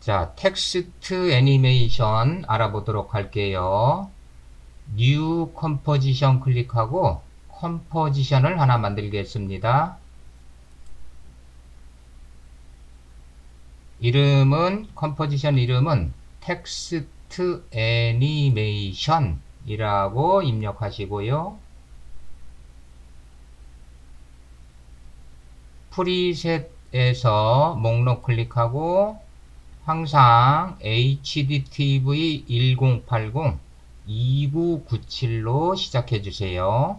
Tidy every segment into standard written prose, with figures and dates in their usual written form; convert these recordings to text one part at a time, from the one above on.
자, 텍스트 애니메이션 알아보도록 할게요. 뉴 컴포지션 클릭하고 컴포지션을 하나 만들겠습니다. 컴포지션 이름은 텍스트 애니메이션 이라고 입력하시고요. 프리셋에서 목록 클릭하고 항상 HDTV 1080 2997로 시작해 주세요.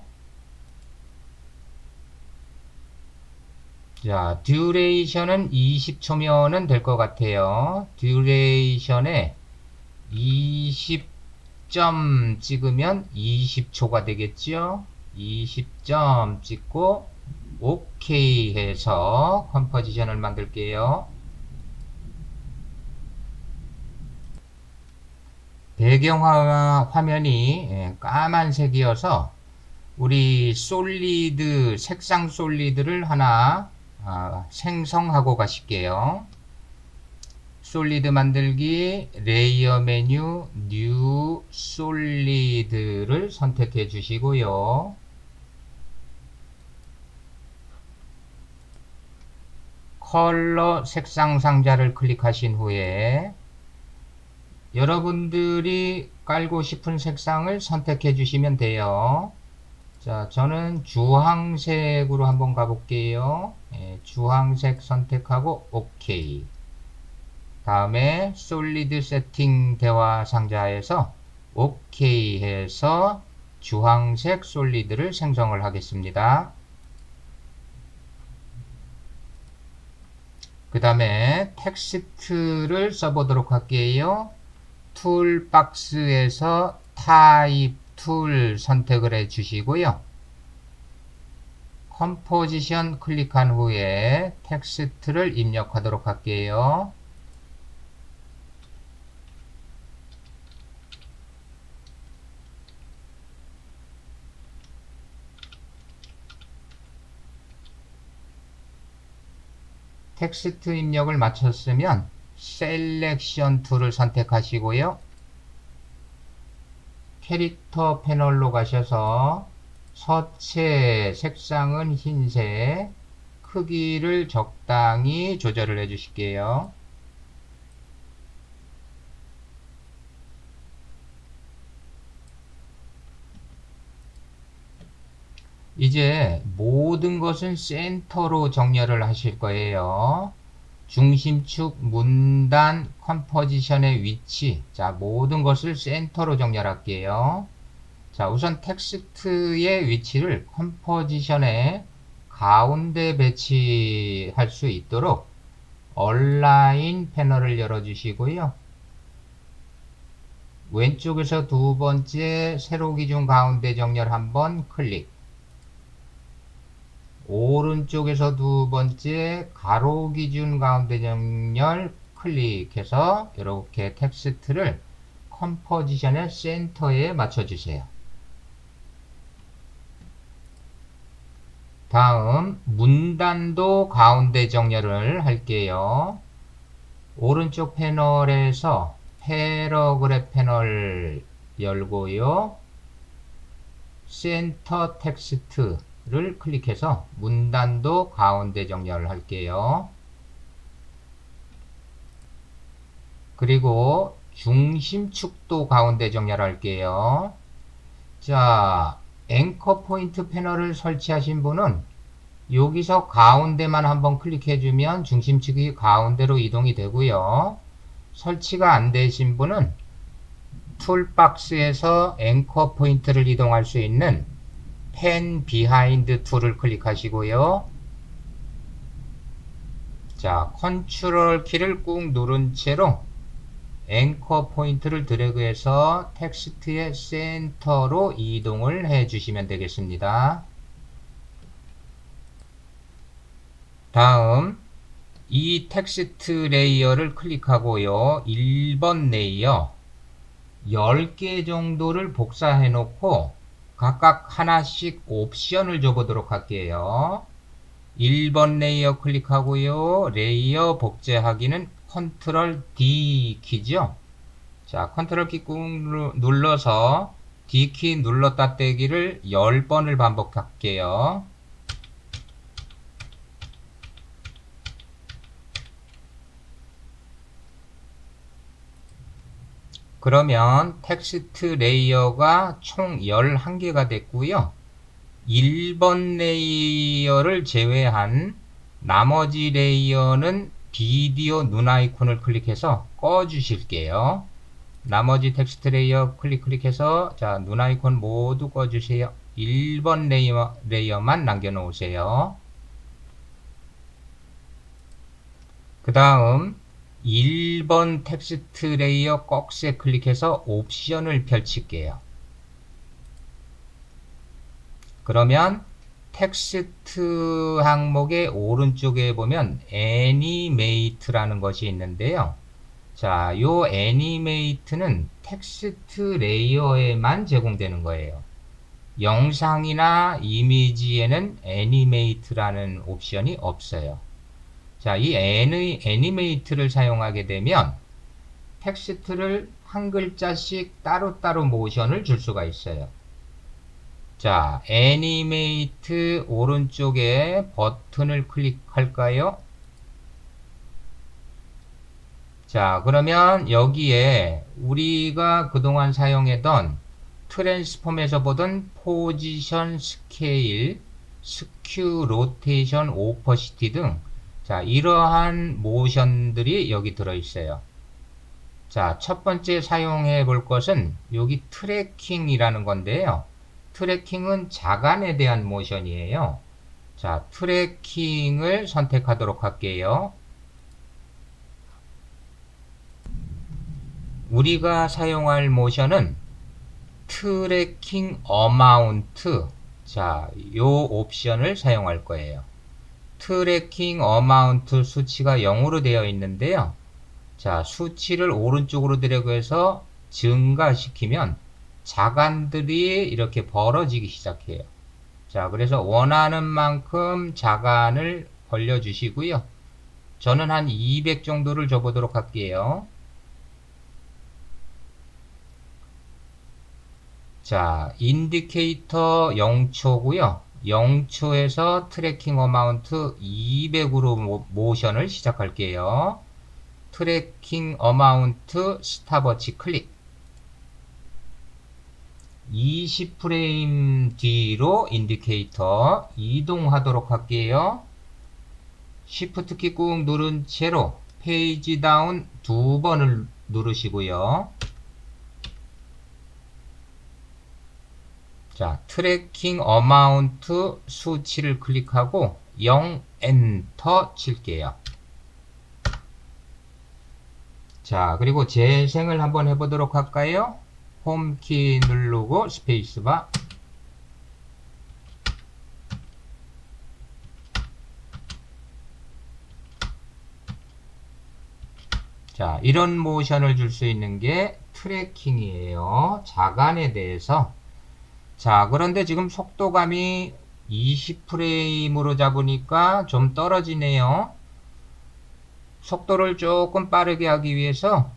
자, 듀레이션은 20초면은 될 것 같아요. 듀레이션에 20점 찍으면 20초가 되겠죠. 20점 찍고 OK 해서 컴포지션을 만들게요. 배경 화면이 까만색이어서 우리 솔리드, 색상 솔리드를 하나 생성하고 가실게요. 솔리드 만들기, 레이어 메뉴, 뉴 솔리드를 선택해 주시고요. 컬러 색상 상자를 클릭하신 후에 여러분들이 깔고 싶은 색상을 선택해 주시면 돼요. 자, 저는 주황색으로 한번 가볼게요. 주황색 선택하고 OK. 다음에 솔리드 세팅 대화 상자에서 OK 해서 주황색 솔리드를 생성을 하겠습니다. 그 다음에 텍스트를 써보도록 할게요. 툴 박스에서 타입 툴 선택을 해 주시고요. 컴포지션 클릭한 후에 텍스트를 입력하도록 할게요. 텍스트 입력을 마쳤으면 셀렉션 툴을 선택하시고요. 캐릭터 패널로 가셔서 서체 색상은 흰색, 크기를 적당히 조절을 해 주실게요. 이제 모든 것은 센터로 정렬을 하실 거예요. 중심축, 문단, 컴포지션의 위치. 자, 모든 것을 센터로 정렬할게요. 자, 우선 텍스트의 위치를 컴포지션의 가운데 배치할 수 있도록 얼라인 패널을 열어주시고요. 왼쪽에서 두 번째 세로 기준 가운데 정렬 한번 클릭. 오른쪽에서 두 번째 가로 기준 가운데 정렬 클릭해서 이렇게 텍스트를 컴포지션의 센터에 맞춰주세요. 다음 문단도 가운데 정렬을 할게요. 오른쪽 패널에서 패러그래프 패널 열고요. 센터 텍스트를 클릭해서 문단도 가운데 정렬을 할게요. 그리고 중심축도 가운데 정렬할게요. 자, 앵커 포인트 패널을 설치하신 분은 여기서 가운데만 한번 클릭해주면 중심축이 가운데로 이동이 되고요. 설치가 안 되신 분은 툴박스에서 앵커 포인트를 이동할 수 있는 펜 비하인드 툴을 클릭하시고요. 자, 컨트롤 키를 꾹 누른 채로 앵커 포인트를 드래그해서 텍스트의 센터로 이동을 해 주시면 되겠습니다. 다음 이 텍스트 레이어를 클릭하고요. 1번 레이어 10개 정도를 복사해 놓고 각각 하나씩 옵션을 줘보도록 할게요. 1번 레이어 클릭하고요. 레이어 복제하기는 컨트롤 D 키죠. 자, 컨트롤 키 꾹 눌러서 D 키 눌렀다 떼기를 10번을 반복할게요. 그러면 텍스트 레이어가 총 11개가 됐고요. 1번 레이어를 제외한 나머지 레이어는 비디오 눈 아이콘을 클릭해서 꺼 주실게요. 나머지 텍스트 레이어 클릭해서 자, 눈 아이콘 모두 꺼 주세요. 1번 레이어만 남겨 놓으세요. 그 다음 1번 텍스트 레이어 꺽쇠 클릭해서 옵션을 펼칠게요. 그러면 텍스트 항목의 오른쪽에 보면 애니메이트라는 것이 있는데요. 자, 요 애니메이트는 텍스트 레이어에만 제공되는 거예요. 영상이나 이미지에는 애니메이트라는 옵션이 없어요. 자, 이 애니메이트를 사용하게 되면 텍스트를 한 글자씩 따로따로 모션을 줄 수가 있어요. 자, 애니메이트 오른쪽에 버튼을 클릭할까요? 자, 그러면 여기에 우리가 그동안 사용했던 트랜스폼에서 보던 포지션, 스케일, 스큐, 로테이션, 오퍼시티 등 자, 이러한 모션들이 여기 들어있어요. 자, 첫 번째 사용해 볼 것은 여기 트래킹이라는 건데요. 트래킹은 자간에 대한 모션이에요. 자, 트래킹을 선택하도록 할게요. 우리가 사용할 모션은 트래킹 어마운트. 자, 요 옵션을 사용할 거예요. 트래킹 어마운트 수치가 0으로 되어 있는데요. 자, 수치를 오른쪽으로 드래그해서 증가시키면 자간들이 이렇게 벌어지기 시작해요. 자, 그래서 원하는 만큼 자간을 벌려주시고요. 저는 한 200 정도를 줘보도록 할게요. 자, 인디케이터 0초고요. 0초에서 트래킹 어마운트 200으로 모션을 시작할게요. 트래킹 어마운트 스탑워치 클릭. 20프레임 뒤로 인디케이터 이동하도록 할게요. Shift 키 꾹 누른 채로 페이지 다운 2번을 누르시고요. 자, 트래킹 어마운트 수치를 클릭하고 0 엔터 칠게요. 자, 그리고 재생을 한번 해보도록 할까요? 홈키 누르고 스페이스바. 자, 이런 모션을 줄 수 있는 게 트래킹이에요. 자간에 대해서. 자, 그런데 지금 속도감이 20프레임으로 잡으니까 좀 떨어지네요. 속도를 조금 빠르게 하기 위해서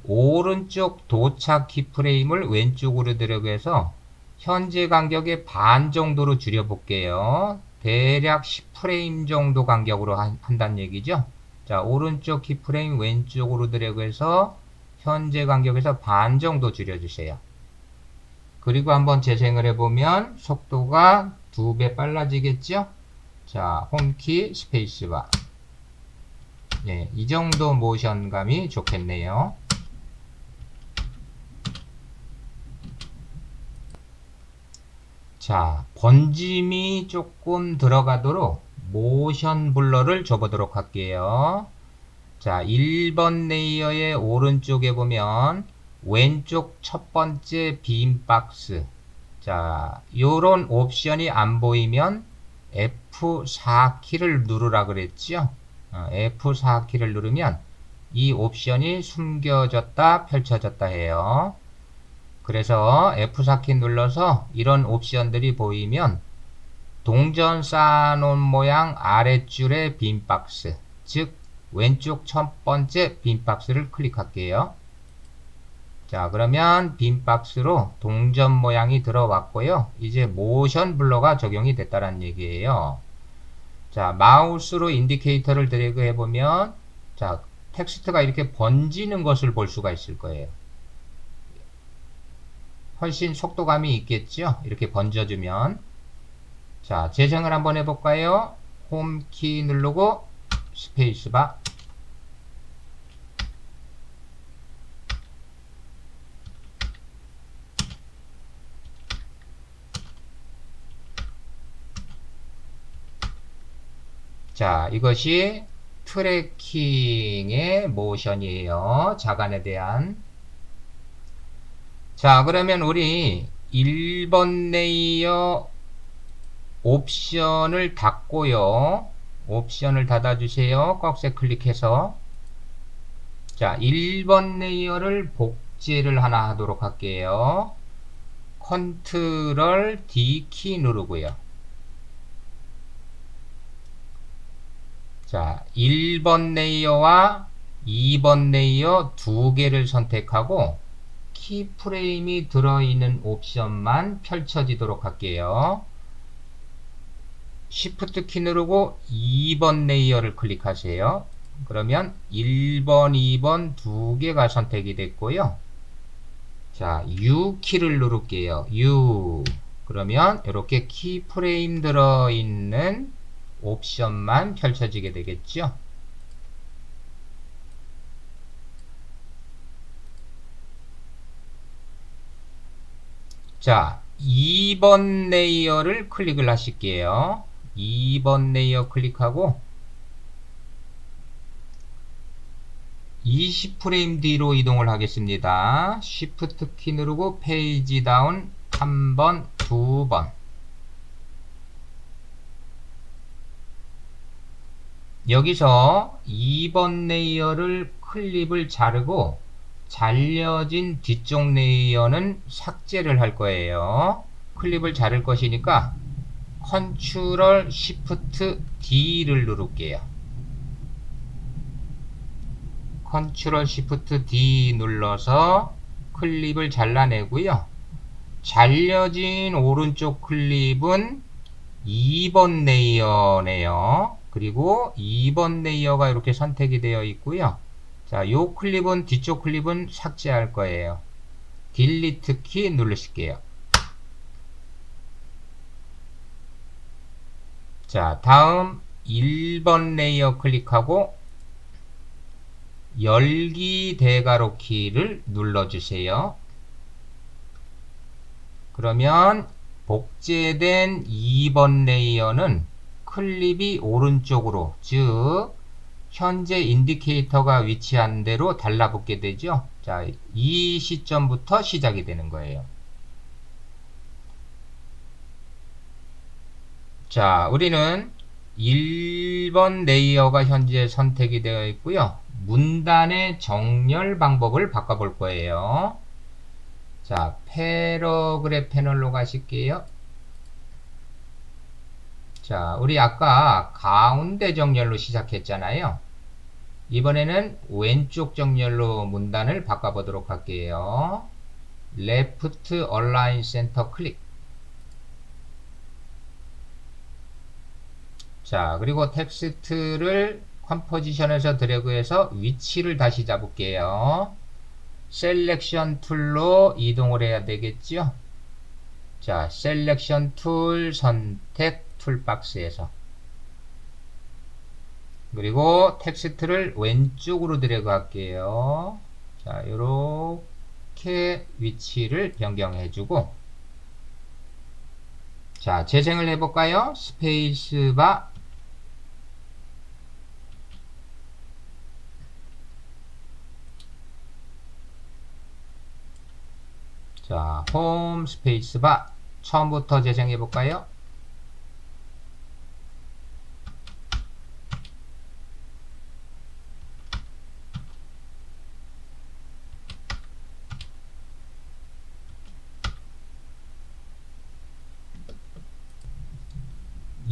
오른쪽 도착 키프레임을 왼쪽으로 드래그해서 현재 간격의 반 정도로 줄여볼게요. 대략 10프레임 정도 간격으로 한다는 얘기죠. 자, 오른쪽 키프레임 왼쪽으로 드래그해서 현재 간격에서 반 정도 줄여주세요. 그리고 한번 재생을 해보면 속도가 2배 빨라지겠죠? 자, 홈키 스페이스바. 네, 이 정도 모션감이 좋겠네요. 자, 번짐이 조금 들어가도록 모션 블러를 줘보도록 할게요. 자, 1번 레이어의 오른쪽에 보면 왼쪽 첫 번째 빔 박스. 자, 요런 옵션이 안 보이면 F4키를 누르라 그랬죠? F4키를 누르면 이 옵션이 숨겨졌다, 펼쳐졌다 해요. 그래서 F4키 눌러서 이런 옵션들이 보이면 동전 쌓아놓은 모양 아랫줄의 빔박스, 즉 왼쪽 첫 번째 빈 박스를 클릭할게요. 자, 그러면 빈 박스로 동전 모양이 들어왔고요. 이제 모션 블러가 적용이 됐다는 얘기예요. 자, 마우스로 인디케이터를 드래그 해보면, 자, 텍스트가 이렇게 번지는 것을 볼 수가 있을 거예요. 훨씬 속도감이 있겠죠? 이렇게 번져주면. 자, 재생을 한번 해볼까요? 홈키 누르고 스페이스바. 자, 이것이 트래킹의 모션이에요. 자간에 대한. 자, 그러면 우리 1번 레이어 옵션을 닫고요. 옵션을 닫아주세요. 꺽쇠 클릭해서. 자, 1번 레이어를 복제를 하나 하도록 할게요. 컨트롤 D키 누르고요. 자, 1번 레이어와 2번 레이어 두 개를 선택하고 키프레임이 들어있는 옵션만 펼쳐지도록 할게요. Shift 키 누르고 2번 레이어를 클릭하세요. 그러면 1번, 2번 두 개가 선택이 됐고요. 자, U 키를 누를게요. U. 그러면 이렇게 키프레임 들어있는 옵션만 펼쳐지게 되겠죠. 자, 2번 레이어를 클릭을 하실게요. 2번 레이어 클릭하고 20프레임 뒤로 이동을 하겠습니다. Shift 키 누르고 페이지 다운 한 번, 두 번. 여기서 2번 레이어를 클립을 자르고 잘려진 뒤쪽 레이어는 삭제를 할 거예요. 클립을 자를 것이니까 컨트롤 시프트 D를 누를게요. 컨트롤 시프트 D 눌러서 클립을 잘라내고요. 잘려진 오른쪽 클립은 2번 레이어네요. 그리고 2번 레이어가 이렇게 선택이 되어 있고요. 자, 요 클립은, 뒤쪽 클립은 삭제할 거예요. 딜리트 키 누르실게요. 자, 다음 1번 레이어 클릭하고 열기 대괄호 키를 눌러주세요. 그러면 복제된 2번 레이어는 클립이 오른쪽으로, 즉 현재 인디케이터가 위치한 대로 달라붙게 되죠. 자, 이 시점부터 시작이 되는 거예요. 자, 우리는 1번 레이어가 현재 선택이 되어 있고요. 문단의 정렬 방법을 바꿔볼 거예요. 자, 패러그래프 패널로 가실게요. 자, 우리 아까 가운데 정렬로 시작했잖아요. 이번에는 왼쪽 정렬로 문단을 바꿔보도록 할게요. Left Align Center 클릭. 자, 그리고 텍스트를 컴포지션에서 드래그해서 위치를 다시 잡을게요. 셀렉션 툴로 이동을 해야 되겠죠. 자, 셀렉션 툴 선택 툴박스에서, 그리고 텍스트를 왼쪽으로 드래그 할게요. 자, 이렇게 위치를 변경해주고, 자, 재생을 해볼까요? 스페이스바. 자, 홈 스페이스바. 처음부터 재생해볼까요?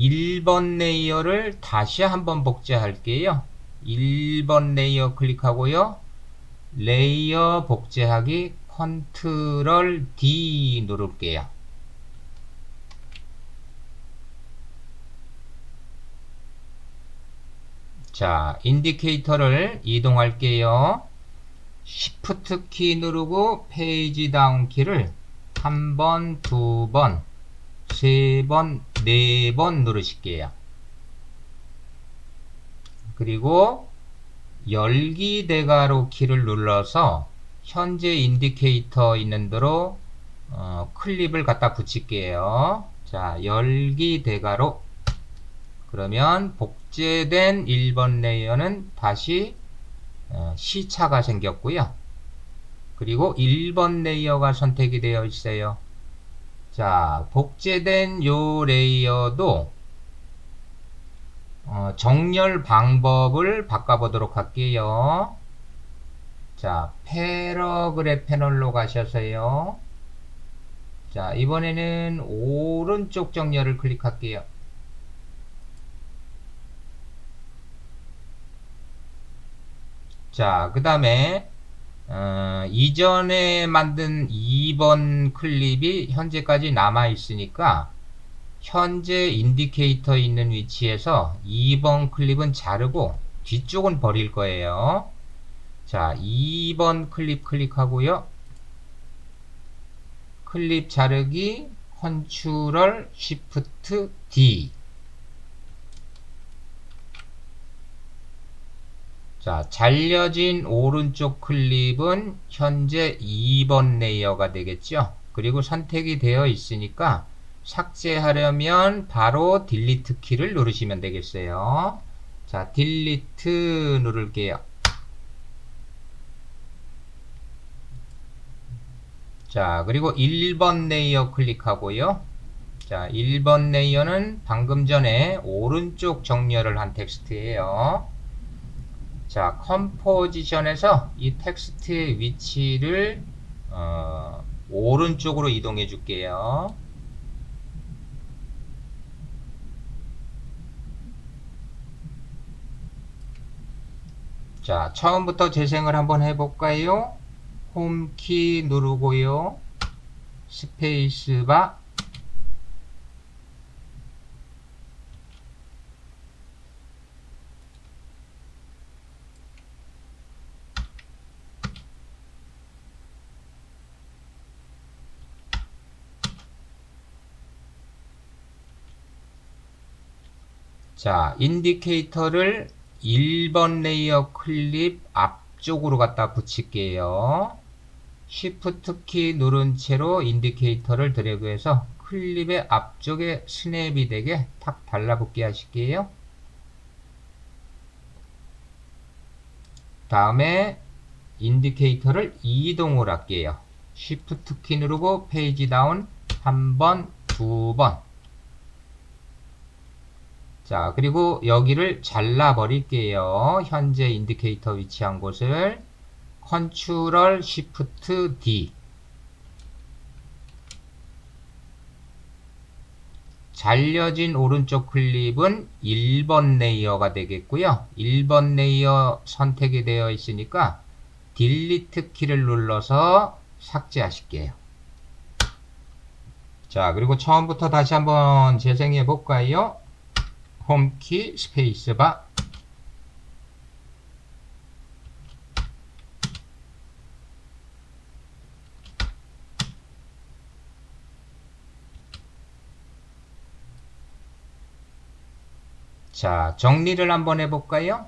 (1번) 레이어를 다시 한번 복제할게요. 1번 레이어 클릭하고요. 레이어 복제하기 컨트롤 D 누를게요. 자, 인디케이터를 이동할게요. Shift 키 누르고 페이지 다운 키를 한 번, 두 번, 세 번, 네 번 누르실게요. 그리고 열기 대괄호 키를 눌러서 현재 인디케이터 있는 대로 클립을 갖다 붙일게요. 자, 열기 대괄호. 그러면 복제된 1번 레이어는 다시 시차가 생겼고요. 그리고 1번 레이어가 선택이 되어 있어요. 자, 복제된 요 레이어도 정렬 방법을 바꿔보도록 할게요. 자, 패러그래프 패널로 가셔서요. 자, 이번에는 오른쪽 정렬을 클릭할게요. 자, 그 다음에 이전에 만든 2번 클립이 현재까지 남아 있으니까 현재 인디케이터 있는 위치에서 2번 클립은 자르고 뒤쪽은 버릴 거예요. 자, 2번 클립 클릭하고요. 클립 자르기 컨트롤 쉬프트 D. 자, 잘려진 오른쪽 클립은 현재 2번 레이어가 되겠죠. 그리고 선택이 되어 있으니까 삭제하려면 바로 딜리트 키를 누르시면 되겠어요. 자, 딜리트 누를게요. 자, 그리고 1번 레이어 클릭하고요. 자, 1번 레이어는 방금 전에 오른쪽 정렬을 한 텍스트예요. 자, 컴포지션에서 이 텍스트의 위치를 오른쪽으로 이동해 줄게요. 자, 처음부터 재생을 한번 해볼까요? 홈키 누르고요. 스페이스바. 자, 인디케이터를 1번 레이어 클립 앞쪽으로 갖다 붙일게요. Shift 키 누른 채로 인디케이터를 드래그해서 클립의 앞쪽에 스냅이 되게 탁 달라붙게 하실게요. 다음에 인디케이터를 이동을 할게요. Shift 키 누르고 페이지 다운 한 번, 두 번. 자, 그리고 여기를 잘라 버릴게요. 현재 인디케이터 위치한 곳을 컨트롤 쉬프트 D. 잘려진 오른쪽 클립은 1번 레이어가 되겠고요. 1번 레이어 선택이 되어 있으니까 딜리트 키를 눌러서 삭제하실게요. 자, 그리고 처음부터 다시 한번 재생해 볼까요? 홈키 스페이스바. 자, 정리를 한번 해볼까요?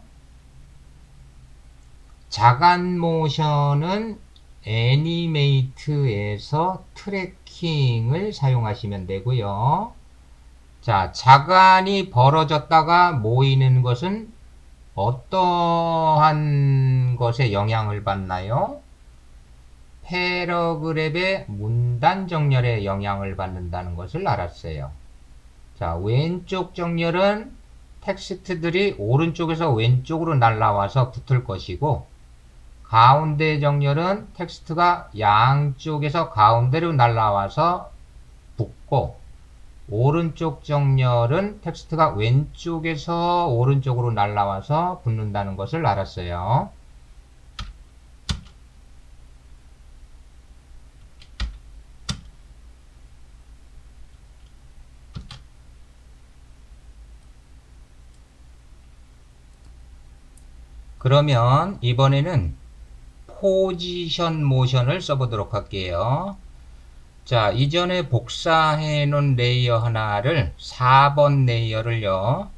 자간 모션은 애니메이트에서 트래킹을 사용하시면 되고요. 자, 자간이 벌어졌다가 모이는 것은 어떠한 것에 영향을 받나요? 패러그랩의 문단 정렬에 영향을 받는다는 것을 알았어요. 자, 왼쪽 정렬은 텍스트들이 오른쪽에서 왼쪽으로 날라와서 붙을 것이고, 가운데 정렬은 텍스트가 양쪽에서 가운데로 날라와서 붙고, 오른쪽 정렬은 텍스트가 왼쪽에서 오른쪽으로 날아와서 붙는다는 것을 알았어요. 그러면 이번에는 포지션 모션을 써보도록 할게요. 자, 이전에 복사해 놓은 레이어 하나를 4번 레이어를요.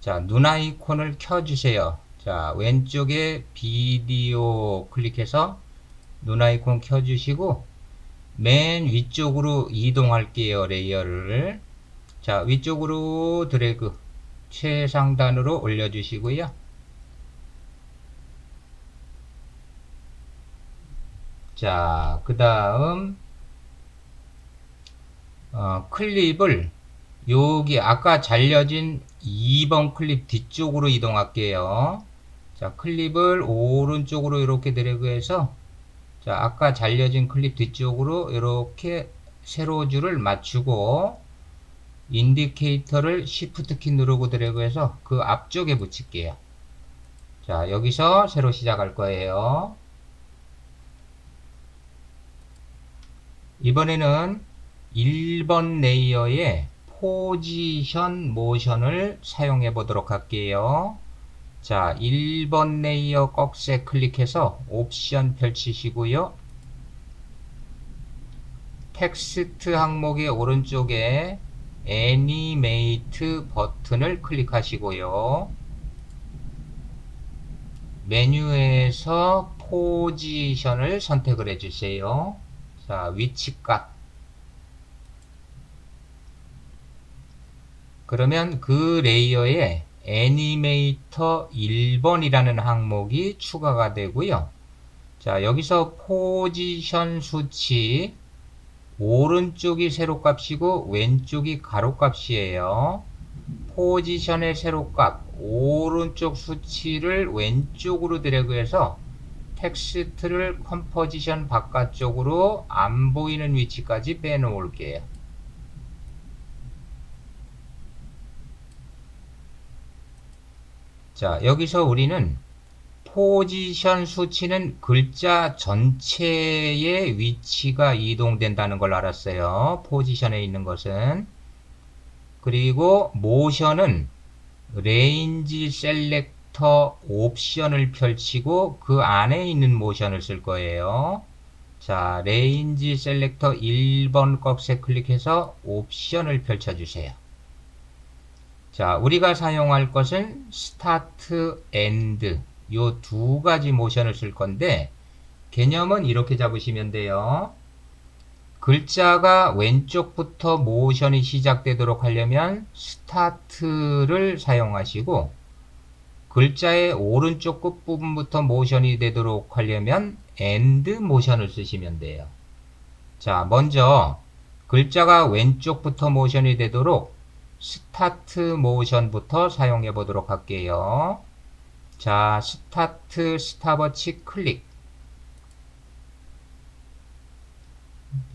자, 눈 아이콘을 켜주세요. 자, 왼쪽에 비디오 클릭해서 눈 아이콘 켜주시고 맨 위쪽으로 이동할게요. 레이어를. 자, 위쪽으로 드래그 최상단으로 올려주시고요. 자, 그 다음 클립을 여기 아까 잘려진 2번 클립 뒤쪽으로 이동할게요. 자, 클립을 오른쪽으로 이렇게 드래그해서 자, 아까 잘려진 클립 뒤쪽으로 이렇게 세로줄을 맞추고 인디케이터를 Shift 키 누르고 드래그해서 그 앞쪽에 붙일게요. 자, 여기서 새로 시작할 거예요. 이번에는 1번 레이어에 포지션 모션을 사용해 보도록 할게요. 자, 1번 레이어 꺽쇠 클릭해서 옵션 펼치시고요. 텍스트 항목의 오른쪽에 애니메이트 버튼을 클릭하시고요. 메뉴에서 포지션을 선택을 해주세요. 자, 위치값. 그러면 그 레이어에 애니메이터 1번이라는 항목이 추가가 되고요. 자, 여기서 포지션 수치 오른쪽이 세로값이고 왼쪽이 가로값이에요. 포지션의 세로값 오른쪽 수치를 왼쪽으로 드래그해서 텍스트를 컴포지션 바깥쪽으로 안 보이는 위치까지 빼놓을게요. 자, 여기서 우리는 포지션 수치는 글자 전체의 위치가 이동된다는 걸 알았어요. 포지션에 있는 것은. 그리고 모션은 레인지 셀렉터 옵션을 펼치고 그 안에 있는 모션을 쓸 거예요. 자, 레인지 셀렉터 1번 꺽쇠 클릭해서 옵션을 펼쳐주세요. 자, 우리가 사용할 것은 스타트, 엔드 요 두 가지 모션을 쓸 건데 개념은 이렇게 잡으시면 돼요. 글자가 왼쪽부터 모션이 시작되도록 하려면 스타트를 사용하시고 글자의 오른쪽 끝부분부터 모션이 되도록 하려면 엔드 모션을 쓰시면 돼요. 자, 먼저 글자가 왼쪽부터 모션이 되도록 스타트 모션부터 사용해 보도록 할게요. 자, 스타트 스탑워치 클릭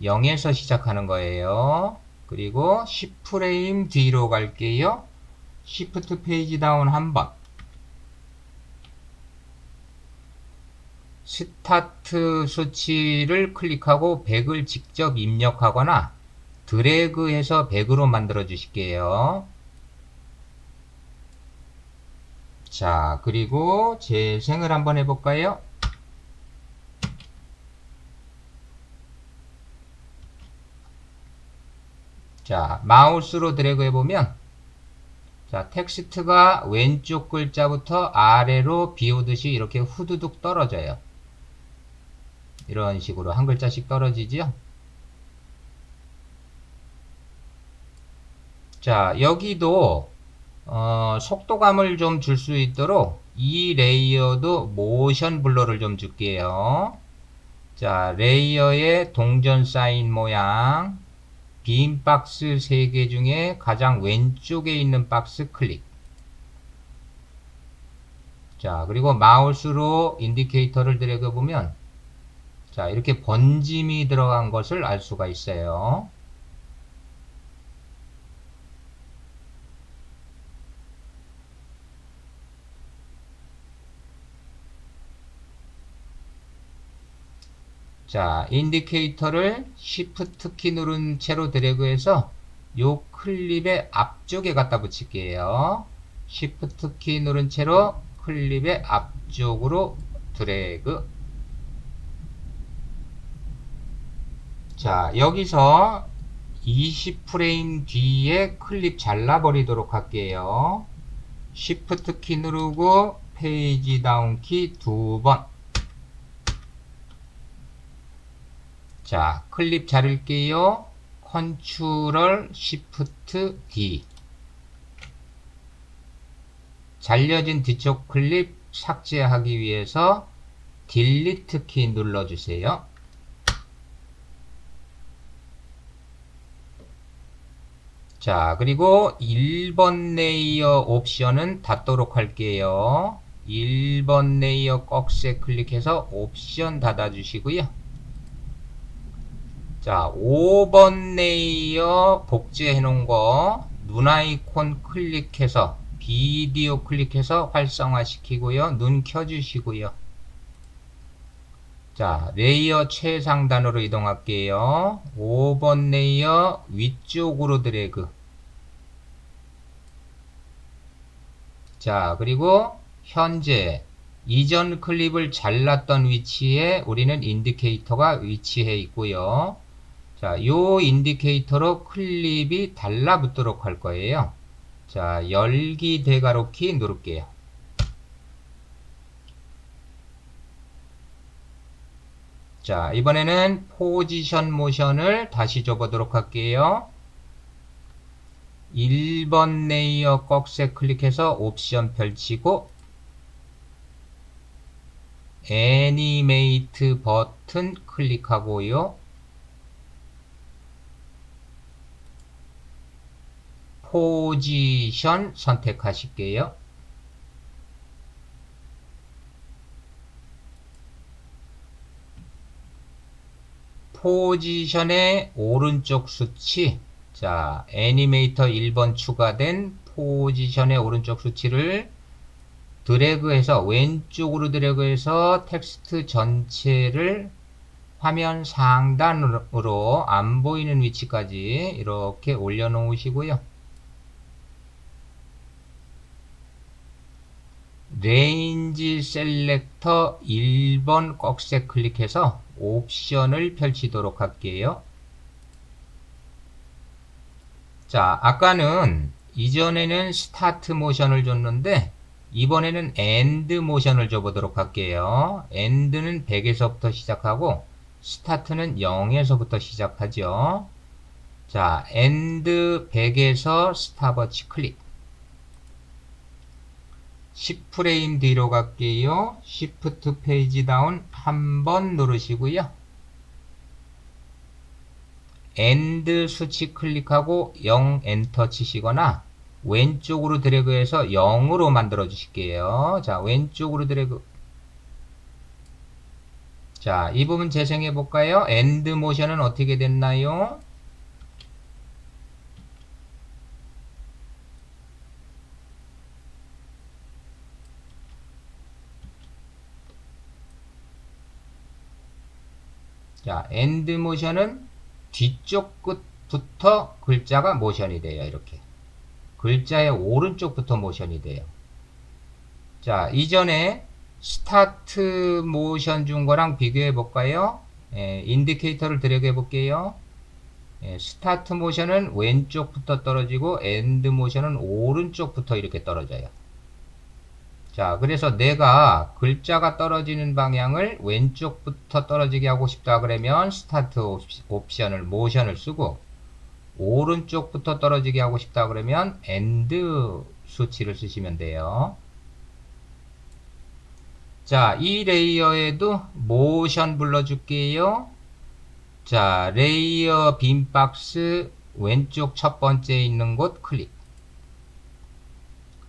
0에서 시작하는 거예요. 그리고 10프레임 뒤로 갈게요. Shift 페이지 다운 한번. 스타트 수치를 클릭하고 100을 직접 입력하거나 드래그해서 100으로 만들어 주실게요. 자, 그리고 재생을 한번 해볼까요? 자, 마우스로 드래그 해보면 자, 텍스트가 왼쪽 글자부터 아래로 비오듯이 이렇게 후두둑 떨어져요. 이런 식으로 한 글자씩 떨어지죠. 자, 여기도 속도감을 좀 줄 수 있도록 이 레이어도 모션 블러를 좀 줄게요. 자, 레이어의 동전 사인 모양 빈 박스 3개 중에 가장 왼쪽에 있는 박스 클릭. 자, 그리고 마우스로 인디케이터를 드래그 보면 자, 이렇게 번짐이 들어간 것을 알 수가 있어요. 자, 인디케이터를 Shift 키 누른 채로 드래그해서 요 클립의 앞쪽에 갖다 붙일게요. Shift 키 누른 채로 클립의 앞쪽으로 드래그. 자, 여기서 20프레임 뒤에 클립 잘라버리도록 할게요. Shift 키 누르고 페이지 다운 키 2번. 자, 클립 자를게요. 컨트롤 Shift D. 잘려진 뒤쪽 클립 삭제하기 위해서 딜리트 키 눌러주세요. 자, 그리고 1번 레이어 옵션은 닫도록 할게요. 1번 레이어 꺽쇠 클릭해서 옵션 닫아주시고요. 자, 5번 레이어 복제해 놓은 거 눈 아이콘 클릭해서 비디오 클릭해서 활성화 시키고요. 눈 켜주시고요. 자, 레이어 최상단으로 이동할게요. 5번 레이어 위쪽으로 드래그. 자, 그리고 현재 이전 클립을 잘랐던 위치에 우리는 인디케이터가 위치해 있고요. 자, 요 인디케이터로 클립이 달라붙도록 할 거예요. 자, 열기 대괄호키 누를게요. 자, 이번에는 포지션 모션을 다시 줘보도록 할게요. 1번 레이어 꺽쇠 클릭해서 옵션 펼치고 애니메이트 버튼 클릭하고요. 포지션 선택하실게요. 포지션의 오른쪽 수치, 자, 애니메이터 1번 추가된 포지션의 오른쪽 수치를 드래그해서 왼쪽으로 드래그해서 텍스트 전체를 화면 상단으로 안 보이는 위치까지 이렇게 올려놓으시고요. 레인지 셀렉터 1번 꺽쇠 클릭해서 옵션을 펼치도록 할게요. 자, 아까는 이전에는 스타트 모션을 줬는데 이번에는 엔드 모션을 줘보도록 할게요. 엔드는 100에서부터 시작하고 스타트는 0에서부터 시작하죠. 자, 엔드 100에서 스탑워치 클릭. 10프레임 뒤로 갈게요. Shift 페이지 다운 한번 누르시고요. 엔드 수치 클릭하고 0 엔터 치시거나 왼쪽으로 드래그해서 0으로 만들어 주실게요. 자, 왼쪽으로 드래그. 자, 이 부분 재생해 볼까요? 엔드 모션은 어떻게 됐나요? 자, 엔드 모션은 뒤쪽 끝부터 글자가 모션이 돼요. 이렇게. 글자의 오른쪽부터 모션이 돼요. 자, 이전에 스타트 모션 준 거랑 비교해 볼까요? 인디케이터를 드래그 볼게요. 스타트 모션은 왼쪽부터 떨어지고 엔드 모션은 오른쪽부터 이렇게 떨어져요. 자, 그래서 내가 글자가 떨어지는 방향을 왼쪽부터 떨어지게 하고 싶다 그러면 스타트 옵션을 모션을 쓰고 오른쪽부터 떨어지게 하고 싶다 그러면 엔드 수치를 쓰시면 돼요. 자, 이 레이어에도 모션 불러줄게요. 자, 레이어 빈박스 왼쪽 첫 번째 있는 곳 클릭.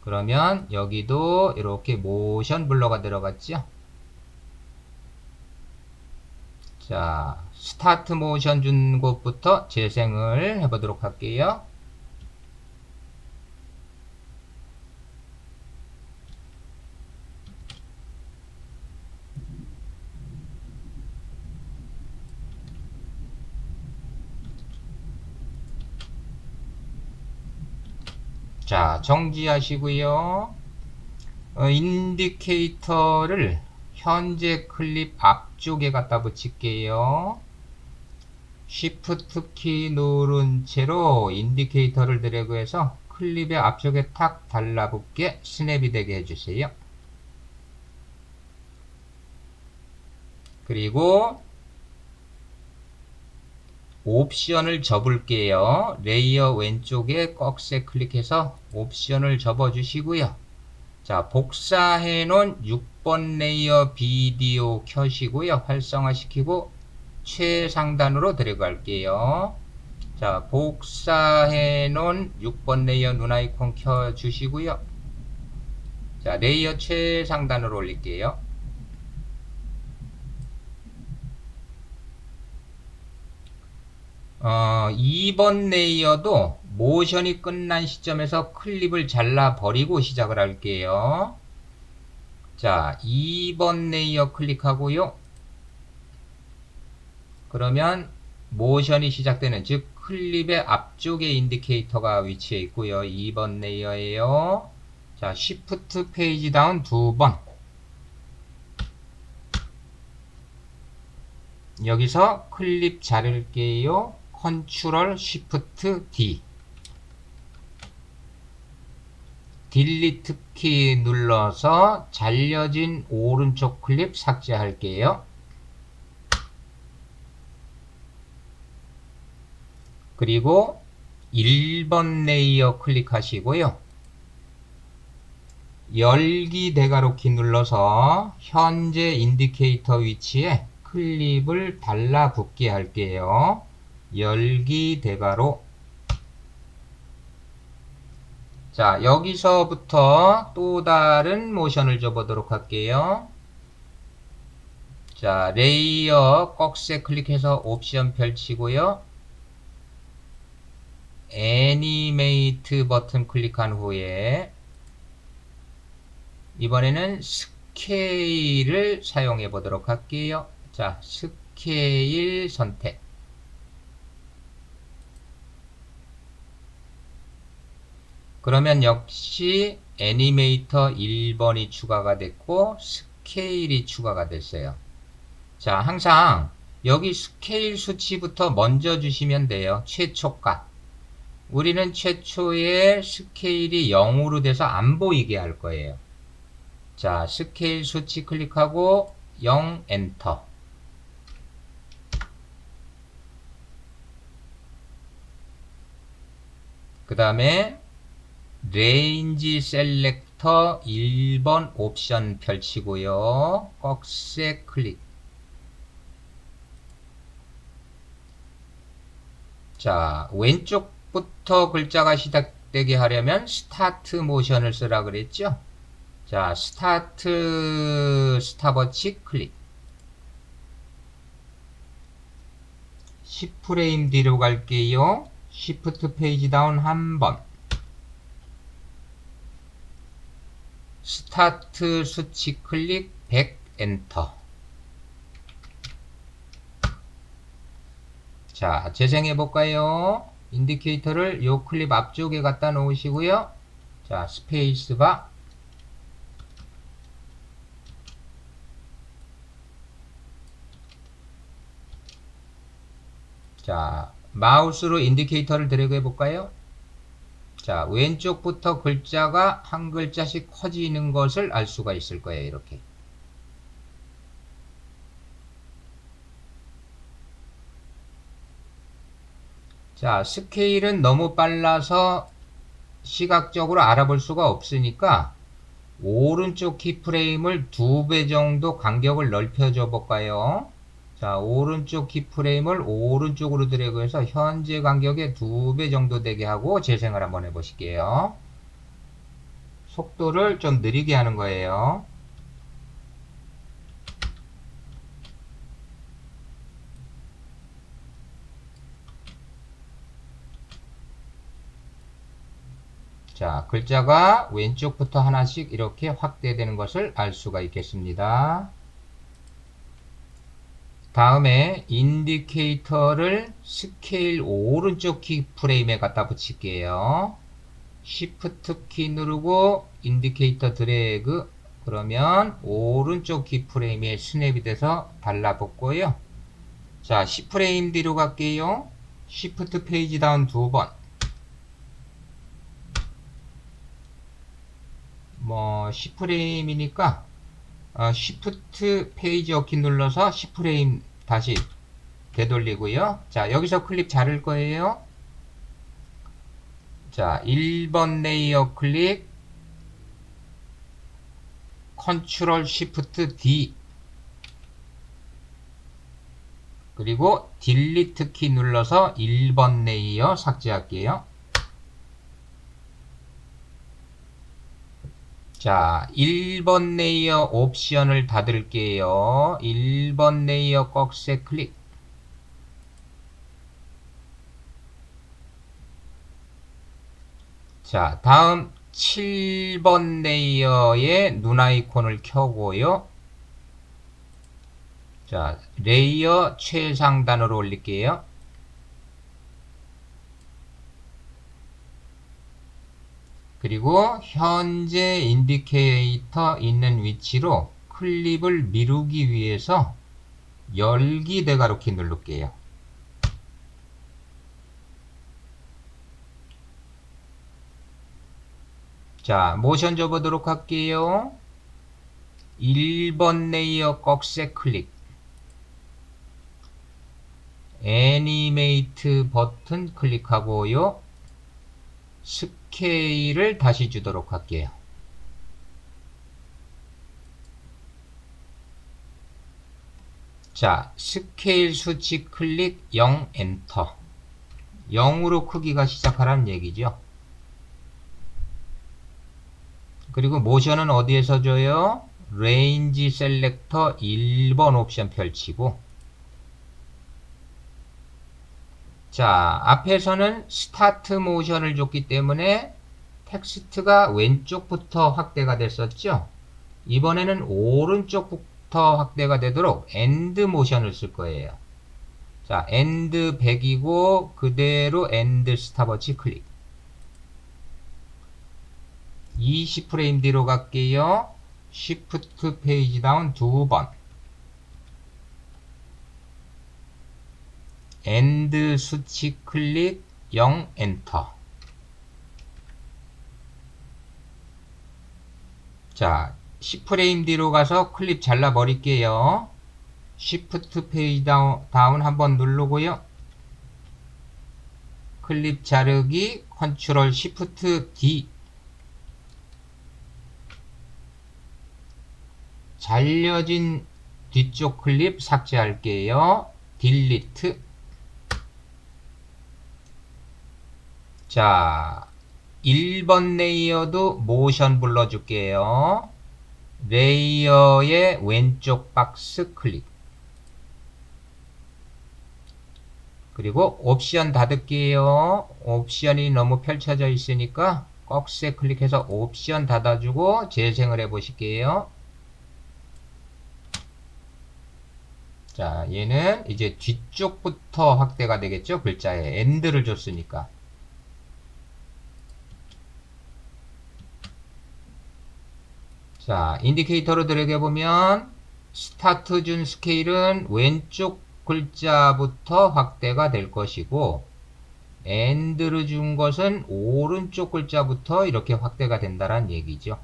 그러면 여기도 이렇게 모션 블러가 들어갔죠. 자, 스타트 모션 준 곳부터 재생을 해보도록 할게요. 자, 정지하시고요. 인디케이터를 현재 클립 앞쪽에 갖다 붙일게요. Shift 키 누른 채로 인디케이터를 드래그해서 클립의 앞쪽에 탁 달라붙게 스냅이 되게 해주세요. 그리고 옵션을 접을게요. 레이어 왼쪽에 꺽쇠 클릭해서 옵션을 접어 주시고요. 자, 복사해 놓은 6번 레이어 비디오 켜시고요. 활성화 시키고 최상단으로 데려갈게요. 자, 복사해 놓은 6번 레이어 눈 아이콘 켜 주시고요. 자, 레이어 최상단으로 올릴게요. 2번 레이어도 모션이 끝난 시점에서 클립을 잘라 버리고 시작을 할게요. 자, 2번 레이어 클릭하고요. 그러면 모션이 시작되는, 즉 클립의 앞쪽에 인디케이터가 위치해 있고요. 2번 레이어예요. 자, Shift 페이지 다운 2번. 여기서 클립 자를게요. 컨트롤 Shift D. 딜리트 키 눌러서 잘려진 오른쪽 클립 삭제할게요. 그리고 1번 레이어 클릭하시고요. 열기 대괄호키 눌러서 현재 인디케이터 위치에 클립을 달라붙게 할게요. 열기 대괄호. 자, 여기서부터 또 다른 모션을 줘보도록 할게요. 자, 레이어 꺽쇠 클릭해서 옵션 펼치고요. 애니메이트 버튼 클릭한 후에 이번에는 스케일을 사용해 보도록 할게요. 자, 스케일 선택. 그러면 역시 애니메이터 1번이 추가가 됐고 스케일이 추가가 됐어요. 자, 항상 여기 스케일 수치부터 먼저 주시면 돼요. 최초값. 우리는 최초의 스케일이 0으로 돼서 안 보이게 할 거예요. 자, 스케일 수치 클릭하고 0 엔터. 그 다음에 레인지 셀렉터 1번 옵션 펼치고요. 꺽쇠 클릭. 자, 왼쪽부터 글자가 시작되게 하려면 스타트 모션을 쓰라 그랬죠? 자, 스타트 스탑워치 클릭. 10프레임 뒤로 갈게요. Shift 페이지 다운 한번. 스타트 수치 클릭 100 엔터. 자, 재생해 볼까요? 인디케이터를 요 클립 앞쪽에 갖다 놓으시고요. 자, 스페이스바. 자, 마우스로 인디케이터를 드래그 해 볼까요? 자, 왼쪽부터 글자가 한 글자씩 커지는 것을 알 수가 있을 거예요. 이렇게. 자, 스케일은 너무 빨라서 시각적으로 알아볼 수가 없으니까 오른쪽 키프레임을 2배 정도 간격을 넓혀줘 볼까요? 자, 오른쪽 키프레임을 오른쪽으로 드래그해서 현재 간격의 2배 정도 되게 하고 재생을 한번 해보실게요. 속도를 좀 느리게 하는 거예요. 자, 글자가 왼쪽부터 하나씩 이렇게 확대되는 것을 알 수가 있겠습니다. 다음에 인디케이터를 스케일 오른쪽 키프레임에 갖다 붙일게요. Shift 키 누르고 인디케이터 드래그. 그러면 오른쪽 키프레임에 스냅이 돼서 달라붙고요. 자, 10프레임 뒤로 갈게요. Shift 페이지 다운 2번. 뭐 10프레임이니까 Shift 페이지 어키 눌러서 10프레임 다시 되돌리고요. 자, 여기서 클립 자를 거예요. 자, 1번 레이어 클릭, 컨트롤 시프트 D, 그리고 딜리트 키 눌러서 1번 레이어 삭제할게요. 자, 1번 레이어 옵션을 닫을게요. 1번 레이어 꺽쇠 클릭. 자, 다음 7번 레이어의 눈 아이콘을 켜고요. 자, 레이어 최상단으로 올릴게요. 그리고 현재 인디케이터 있는 위치로 클립을 미루기 위해서 열기 대괄호키 누를게요. 자, 모션 줘보도록 할게요. 1번 레이어 꺽쇠 클릭. 애니메이트 버튼 클릭하고요. 스케일을 다시 주도록 할게요. 자, 스케일 수치 클릭 0 엔터. 0으로 크기가 시작하라는 얘기죠. 그리고 모션은 어디에서 줘요? 레인지 셀렉터 1번 옵션 펼치고, 자, 앞에서는 스타트 모션을 줬기 때문에 텍스트가 왼쪽부터 확대가 됐었죠. 이번에는 오른쪽부터 확대가 되도록 엔드 모션을 쓸 거예요. 자, 엔드 100이고 그대로 엔드 스탑워치 클릭. 20프레임 뒤로 갈게요. Shift 페이지 다운 2번. 엔드 수치 클릭 0 엔터. 자, 10프레임 뒤로 가서 클립 잘라 버릴게요. Shift 페이지 다운 한번 누르고요. 클립 자르기 컨트롤 시프트 D. 잘려진 뒤쪽 클립 삭제할게요. 딜리트. 자, 1번 레이어도 모션 불러줄게요. 레이어의 왼쪽 박스 클릭. 그리고 옵션 닫을게요. 옵션이 너무 펼쳐져 있으니까 꺽쇠 클릭해서 옵션 닫아주고 재생을 해보실게요. 자, 얘는 이제 뒤쪽부터 확대가 되겠죠? 글자에 엔드를 줬으니까. 자, 인디케이터로 들여다보면 스타트 준 스케일은 왼쪽 글자부터 확대가 될 것이고, 엔드를 준 것은 오른쪽 글자부터 이렇게 확대가 된다는 얘기죠.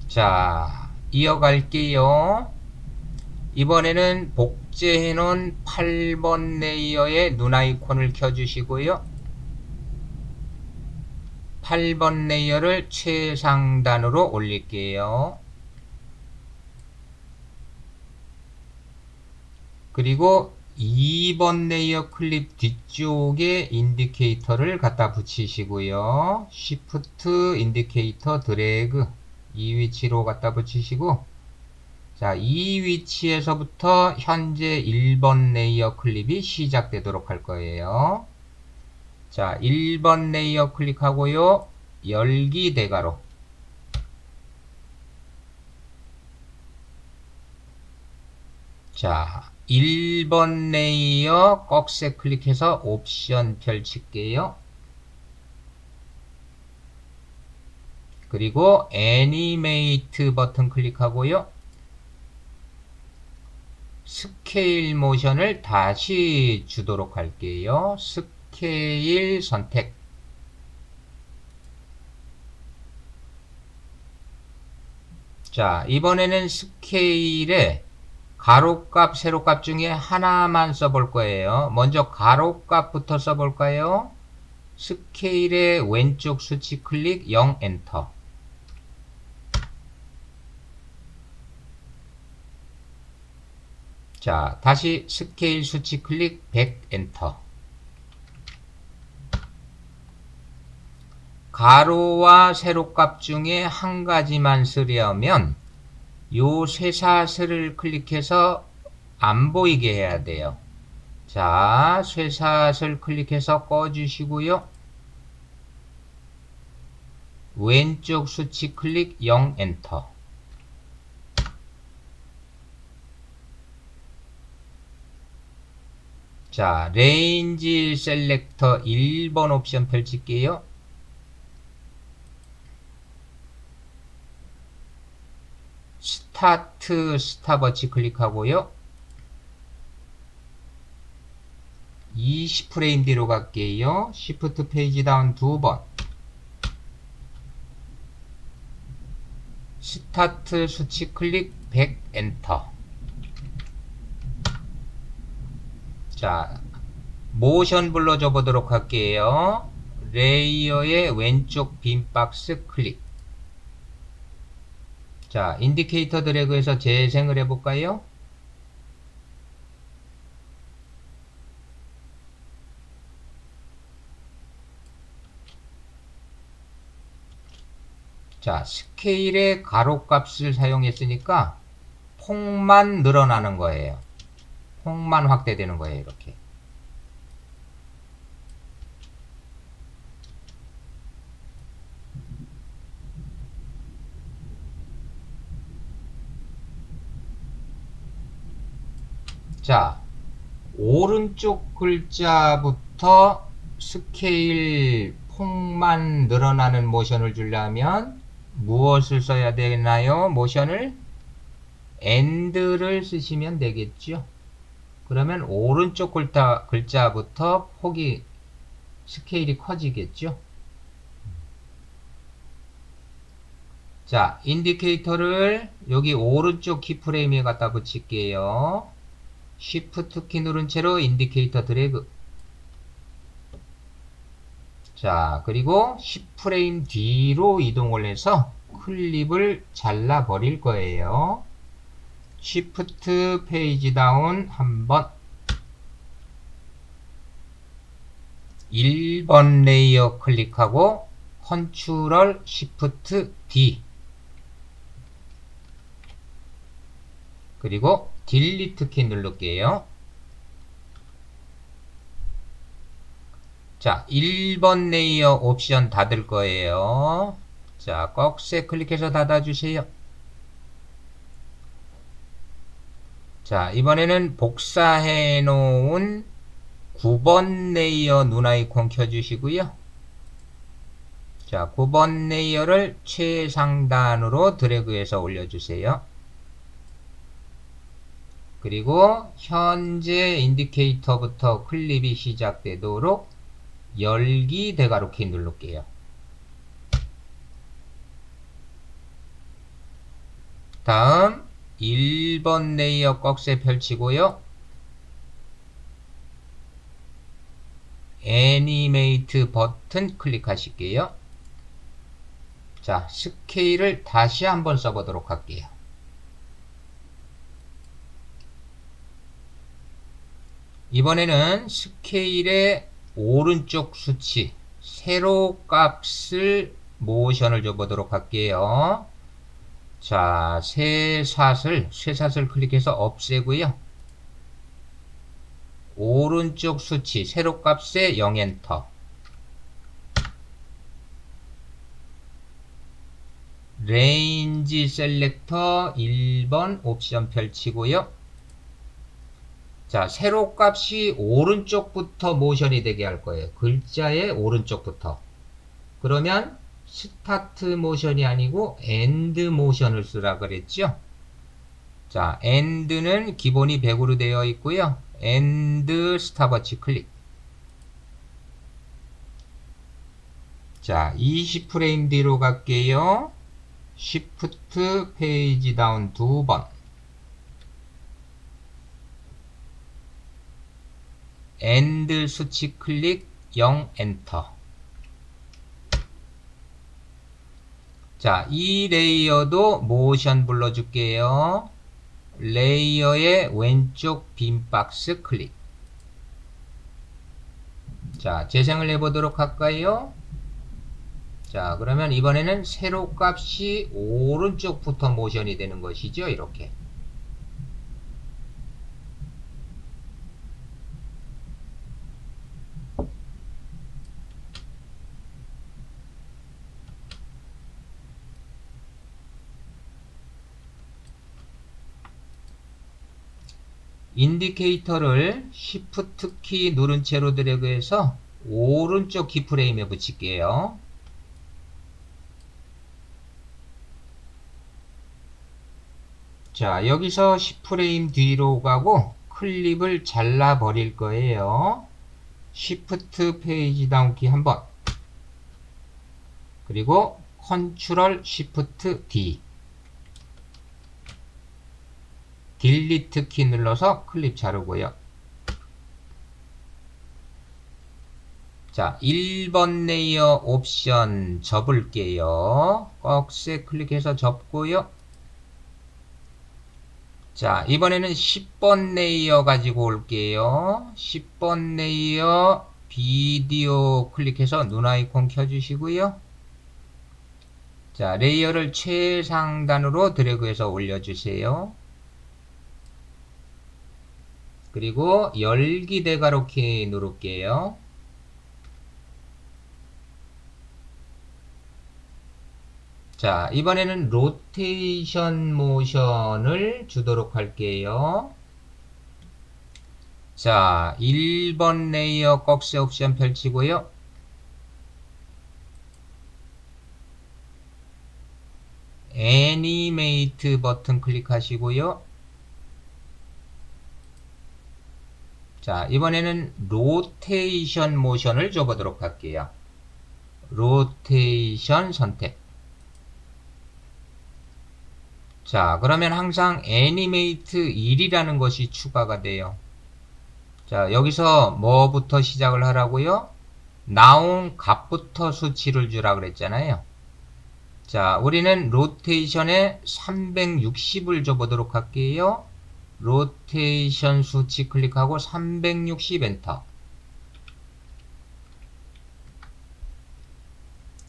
자, 이어갈게요. 이번에는 복제해 놓은 8번 레이어의 눈 아이콘을 켜주시고요. 8번 레이어를 최상단으로 올릴게요. 그리고 2번 레이어 클립 뒤쪽에 인디케이터를 갖다 붙이시고요. Shift 인디케이터 드래그 이 위치로 갖다 붙이시고, 자, 이 위치에서부터 현재 1번 레이어 클립이 시작되도록 할 거예요. 자, 1번 레이어 클릭하고요. 열기 대괄호. 자, 1번 레이어 꺽쇠 클릭해서 옵션 펼칠게요. 그리고 애니메이트 버튼 클릭하고요. 스케일 모션을 다시 주도록 할게요. 스케일 선택. 자, 이번에는 스케일에 가로값, 세로값 중에 하나만 써볼 거예요. 먼저 가로값부터 써볼까요? 스케일의 왼쪽 수치 클릭 0 엔터. 자, 다시 스케일 수치 클릭 100 엔터. 가로와 세로값 중에 한 가지만 쓰려면 요 쇠사슬을 클릭해서 안 보이게 해야 돼요. 자, 쇠사슬 클릭해서 꺼주시고요. 왼쪽 수치 클릭 0 엔터. 자, 레인지 셀렉터 1번 옵션 펼칠게요. 스타트 스탑워치 클릭하고요. 20프레임 뒤로 갈게요. 시프트 페이지 다운 2번. 스타트 수치 클릭 100 엔터. 자, 모션 불러줘 보도록 할게요. 레이어의 왼쪽 빈 박스 클릭. 자, 인디케이터 드래그해서 재생을 해볼까요? 자, 스케일의 가로값을 사용했으니까 폭만 늘어나는 거예요. 폭만 확대되는 거예요, 이렇게. 자, 오른쪽 글자부터 스케일 폭만 늘어나는 모션을 주려면 무엇을 써야 되나요? 모션을 AND를 쓰시면 되겠죠. 그러면 오른쪽 글자부터 폭이 스케일이 커지겠죠. 자, 인디케이터를 여기 오른쪽 키프레임에 갖다 붙일게요. Shift 키 누른 채로 인디케이터 드래그. 자, 그리고 10프레임 뒤로 이동을 해서 클립을 잘라 버릴 거예요. Shift 페이지 다운 한번. 1번 레이어 클릭하고 컨트롤 Shift D. 그리고 딜리트 키 누를게요. 자, 1번 레이어 옵션 닫을 거예요. 자, 꺽쇠 클릭해서 닫아주세요. 자, 이번에는 복사해 놓은 9번 레이어 눈 아이콘 켜주시고요. 자, 9번 레이어를 최상단으로 드래그해서 올려주세요. 그리고 현재 인디케이터부터 클립이 시작되도록 열기 대괄호 키 누를게요. 다음 1번 레이어 꺽쇠 펼치고요. 애니메이트 버튼 클릭하실게요. 자, 스케일을 다시 한번 써보도록 할게요. 이번에는 스케일의 오른쪽 수치, 세로 값을 모션을 줘보도록 할게요. 자, 쇠사슬 클릭해서 없애고요. 오른쪽 수치, 세로 값에 0 엔터. 레인지 셀렉터 1번 옵션 펼치고요. 자, 세로 값이 오른쪽부터 모션이 되게 할 거예요. 글자의 오른쪽부터. 그러면 스타트 모션이 아니고 엔드 모션을 쓰라 그랬죠? 자, 엔드는 기본이 100으로 되어 있고요. 엔드 스탑워치 클릭. 자, 20프레임 뒤로 갈게요. Shift 페이지 다운 2번. 엔드 수치 클릭 0 엔터. 자, 이 레이어도 모션 불러줄게요. 레이어의 왼쪽 빈 박스 클릭. 자, 재생을 해보도록 할까요? 자, 그러면 이번에는 세로 값이 오른쪽부터 모션이 되는 것이죠. 이렇게. 인디케이터를 Shift 키 누른 채로 드래그해서 오른쪽 키프레임에 붙일게요. 자, 여기서 10프레임 뒤로 가고 클립을 잘라 버릴 거예요. Shift 페이지 다운 키 한번. 그리고 Ctrl Shift D. 딜리트 키 눌러서 클립 자르고요. 자, 1번 레이어 옵션 접을게요. 꺽쇠 클릭해서 접고요. 자, 이번에는 10번 레이어 가지고 올게요. 10번 레이어 비디오 클릭해서 눈 아이콘 켜주시고요. 자, 레이어를 최상단으로 드래그해서 올려주세요. 그리고 열기 대괄호 키 누를게요. 자, 이번에는 로테이션 모션을 주도록 할게요. 자, 1번 레이어 꺽쇠 옵션 펼치고요. 애니메이트 버튼 클릭하시고요. 자, 이번에는 로테이션 모션을 줘보도록 할게요. 로테이션 선택. 자, 그러면 항상 애니메이트 1이라는 것이 추가가 돼요. 자, 여기서 뭐부터 시작을 하라고요? 나온 값부터 수치를 주라 그랬잖아요. 자, 우리는 로테이션에 360을 줘보도록 할게요. 로테이션 수치 클릭하고 360 엔터.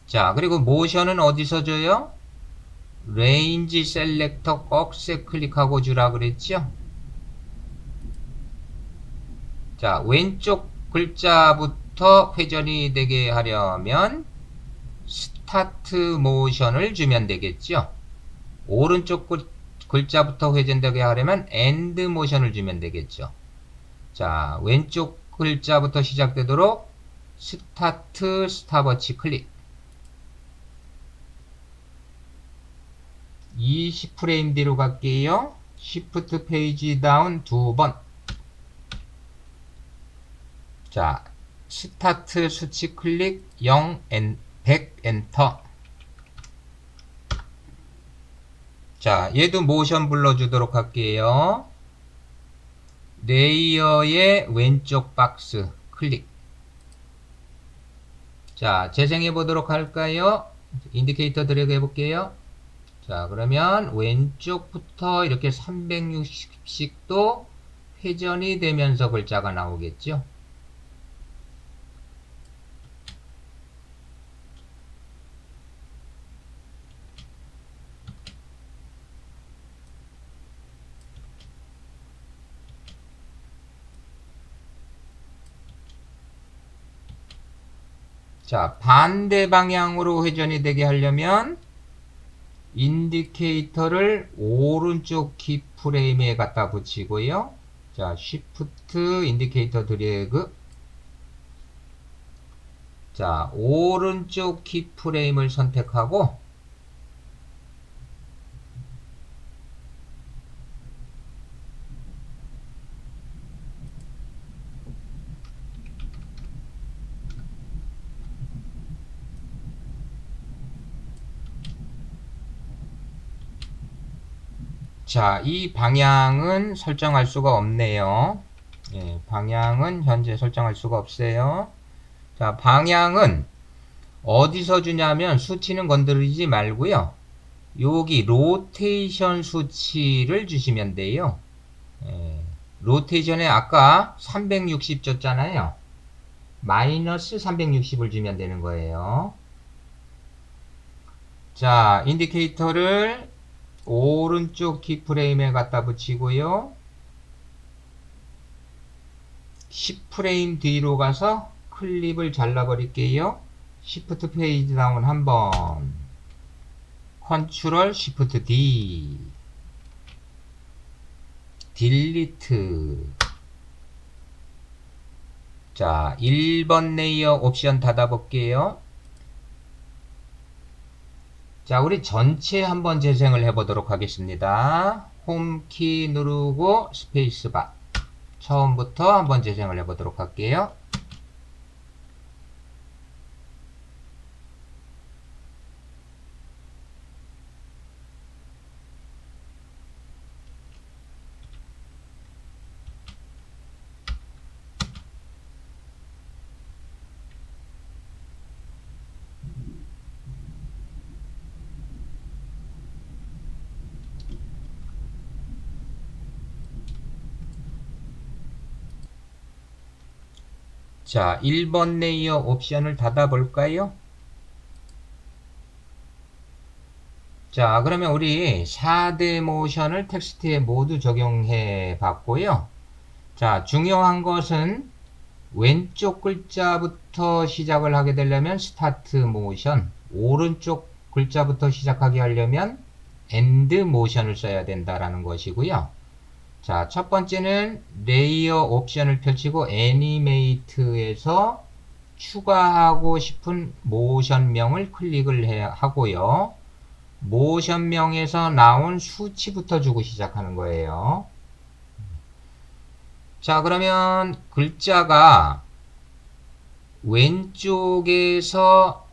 자, 그리고 모션은 어디서 줘요? 레인지 셀렉터 꺽쇠 클릭하고 주라 그랬죠? 자, 왼쪽 글자부터 회전이 되게 하려면 스타트 모션을 주면 되겠죠? 오른쪽 글자부터 회전되게 하려면 엔드 모션을 주면 되겠죠? 자, 왼쪽 글자부터 시작되도록 스타트 스탑워치 클릭. 20프레임 뒤로 갈게요. Shift 페이지 다운 2번. 자, 스타트 수치 클릭 100 엔터. 자, 얘도 모션 불러주도록 할게요. 레이어의 왼쪽 박스 클릭. 자, 재생해 보도록 할까요? 인디케이터 드래그 해볼게요. 자, 그러면 왼쪽부터 이렇게 360도 회전이 되면서 글자가 나오겠죠. 자, 반대 방향으로 회전이 되게 하려면 인디케이터를 오른쪽 키 프레임에 갖다 붙이고요. 자, Shift 인디케이터 드래그. 자, 오른쪽 키프레임을 선택하고 자, 이 방향은 설정할 수가 없네요. 예, 방향은 현재 설정할 수가 없어요. 자, 방향은 어디서 주냐면 수치는 건드리지 말고요. 여기 로테이션 수치를 주시면 돼요. 예, 로테이션에 아까 360 줬잖아요. 마이너스 360을 주면 되는 거예요. 자, 인디케이터를 오른쪽 키프레임에 갖다 붙이고요. 10프레임 뒤로 가서 클립을 잘라버릴게요. Shift 페이지 다운 한번, 컨트롤 Shift D, 딜리트. 자, 1번 레이어 옵션 닫아볼게요. 자, 우리 전체 한번 재생을 해보도록 하겠습니다. 홈키 누르고 스페이스바. 처음부터 한번 재생을 해보도록 할게요. 자, 1번 레이어 옵션을 닫아볼까요? 자, 그러면 우리 4대 모션을 텍스트에 모두 적용해 봤고요. 자, 중요한 것은 왼쪽 글자부터 시작을 하게 되려면 스타트 모션, 오른쪽 글자부터 시작하게 하려면 엔드 모션을 써야 된다라는 것이고요. 자, 첫 번째는 레이어 옵션을 펼치고 애니메이트에서 추가하고 싶은 모션명을 클릭을 하고요. 모션명에서 나온 수치부터 주고 시작하는 거예요. 자, 그러면 글자가 왼쪽에서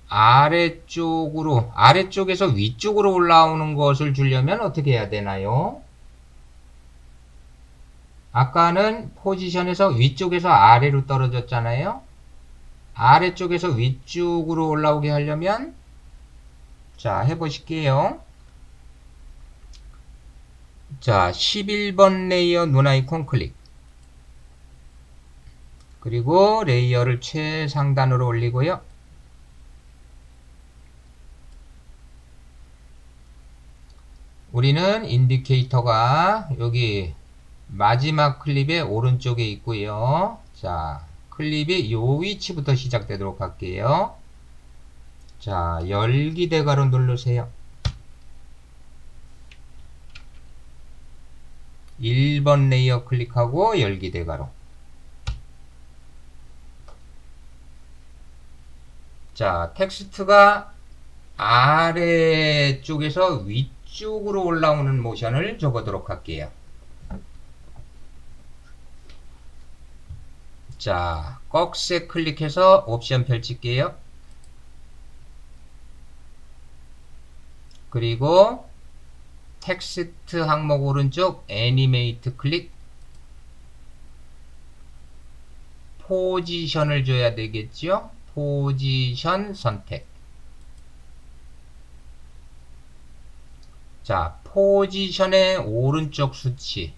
아래쪽에서 위쪽으로 올라오는 것을 주려면 어떻게 해야 되나요? 아까는 포지션에서 위쪽에서 아래로 떨어졌잖아요. 아래쪽에서 위쪽으로 올라오게 하려면, 자, 해보실게요. 자, 11번 레이어 눈 아이콘 클릭. 그리고 레이어를 최상단으로 올리고요. 우리는 인디케이터가 여기 마지막 클립의 오른쪽에 있고요. 자, 클립이 요 위치부터 시작되도록 할게요. 자, 열기 대괄호 누르세요. 1번 레이어 클릭하고 열기 대괄호. 자, 텍스트가 아래쪽에서 위쪽으로 올라오는 모션을 적어도록 할게요. 자, 꺽쇠 클릭해서 옵션 펼칠게요. 그리고 텍스트 항목 오른쪽 애니메이트 클릭. 포지션을 줘야 되겠죠? 포지션 선택. 자, 포지션의 오른쪽 수치.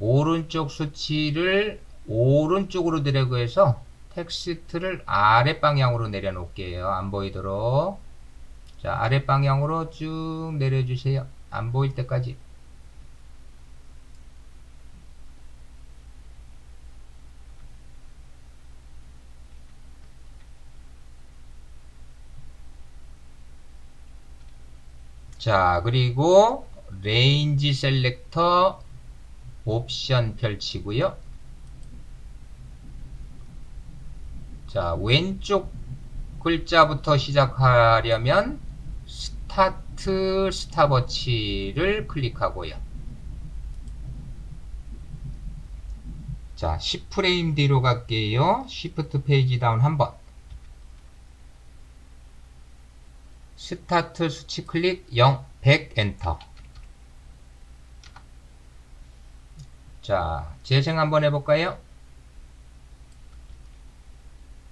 오른쪽 수치를 오른쪽으로 드래그해서 텍스트를 아래 방향으로 내려놓을게요. 안 보이도록. 자, 아래 방향으로 쭉 내려주세요. 안 보일 때까지. 자, 그리고 레인지 셀렉터 옵션 펼치고요. 자, 왼쪽 글자부터 시작하려면 스타트 스탑워치를 클릭하고요. 자, 10프레임 뒤로 갈게요. Shift 페이지 다운 한번. 스타트 수치 클릭 0, 100 엔터. 자, 재생 한번 해볼까요?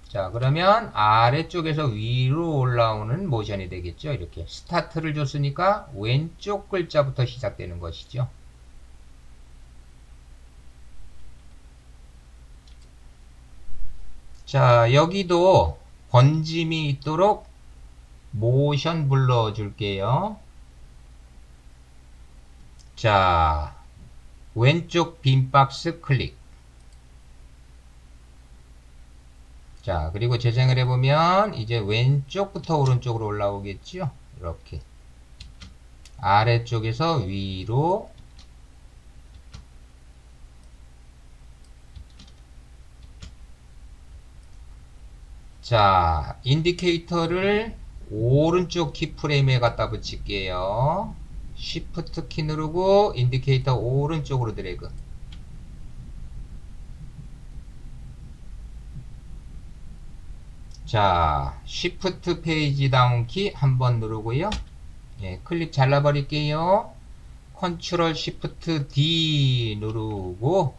자, 그러면 아래쪽에서 위로 올라오는 모션이 되겠죠. 이렇게 스타트를 줬으니까 왼쪽 글자부터 시작되는 것이죠. 자, 여기도 번짐이 있도록 모션 불러줄게요. 자, 왼쪽 빈 박스 클릭. 자, 그리고 재생을 해보면 이제 왼쪽부터 오른쪽으로 올라오겠죠. 이렇게 아래쪽에서 위로. 자, 인디케이터를 오른쪽 키프레임에 갖다 붙일게요. Shift 키 누르고 인디케이터 오른쪽으로 드래그. 자, Shift 페이지 다운 키 한번 누르고요. 예, 클립 잘라버릴게요. Ctrl Shift D 누르고,